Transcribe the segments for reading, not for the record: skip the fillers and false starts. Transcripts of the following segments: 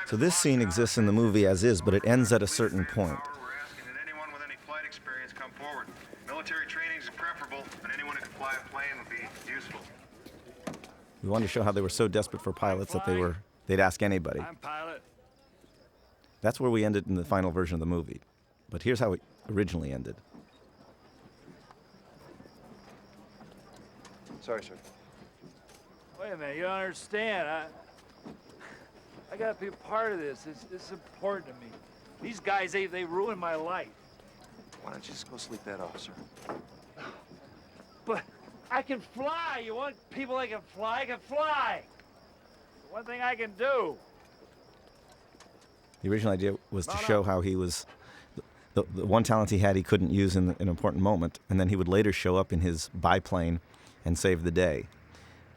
So this scene exists in the movie as is, but it ends at a certain point. We're asking that anyone with any flight experience come forward. Military training is preferable, but anyone who can fly a plane would be useful. We wanted to show how they were so desperate for pilots that they'd ask anybody. I'm pilot. That's where we ended in the final version of the movie. But here's how it originally ended. Sorry, sir. Wait a minute, you don't understand. I gotta be a part of this. It's important to me. These guys, they ruined my life. Why don't you just go sleep that off, sir? But I can fly. You want people that can fly? I can fly. One thing I can do. The original idea was to show how he was the one talent he had he couldn't use in an important moment, and then he would later show up in his biplane and save the day.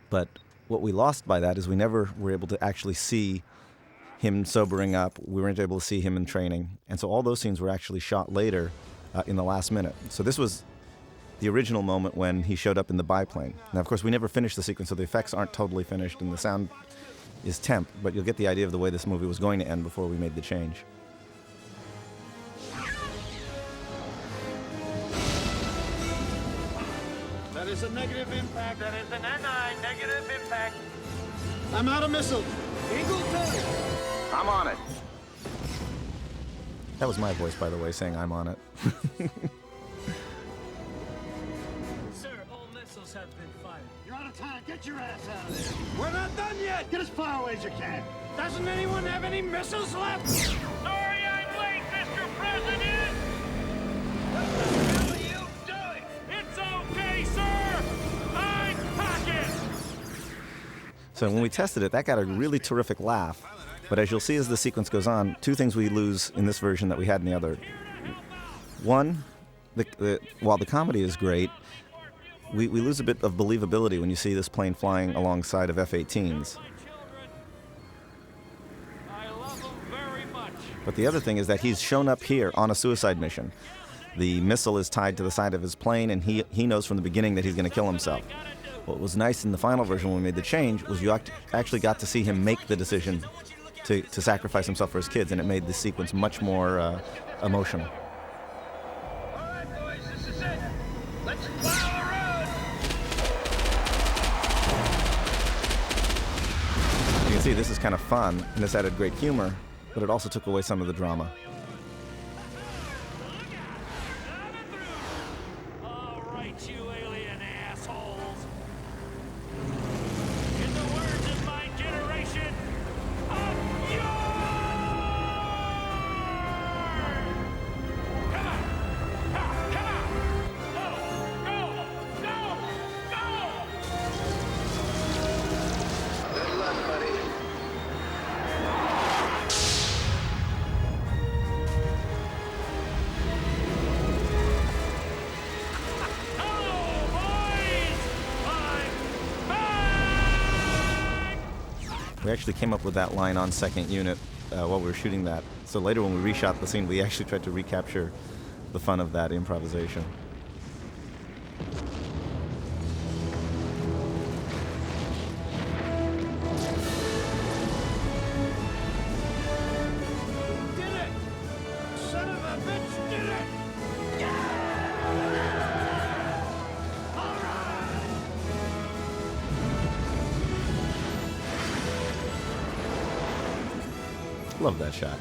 But what we lost by that is we never were able to actually see him sobering up. We weren't able to see him in training. And so all those scenes were actually shot later in the last minute. So this was the original moment when he showed up in the biplane. Now, of course, we never finished the sequence, so the effects aren't totally finished, and the sound is temp, but you'll get the idea of the way this movie was going to end before we made the change. That is a negative impact. That is an NI negative impact. I'm out of missile. Eagle 2. I'm on it. That was my voice, by the way, saying I'm on it. Sir, all missiles have been fired. You're out of time. Get your ass out of there. We're not done yet. Get as far away as you can. Doesn't anyone have any missiles left? Sorry I'm late, Mr. President! What the hell are you doing? It's okay, sir! I'm packing! So when we tested it, that got a really terrific laugh. But as you'll see as the sequence goes on, two things we lose in this version that we had in the other. One, while the comedy is great, we lose a bit of believability when you see this plane flying alongside of F-18s. I love them very much. But the other thing is that he's shown up here on a suicide mission. The missile is tied to the side of his plane, and he knows from the beginning that he's going to kill himself. What was nice in the final version when we made the change was you actually got to see him make the decision to sacrifice himself for his kids, and it made the sequence much more emotional. All right, boys, this is it. Let's plow the road. You can see this is kind of fun, and this added great humor, but it also took away some of the drama. All right, you alien assholes. In the words of my generation, up yours! Come on! Come on! Go! Go! Go! Go! Good luck, buddy. Hello, boys! I'm back! We actually came up with that line on second unit while we were shooting that. So later when we reshot the scene, we actually tried to recapture the fun of that improvisation. Did it! Son of a bitch did it! All right! Love that shot.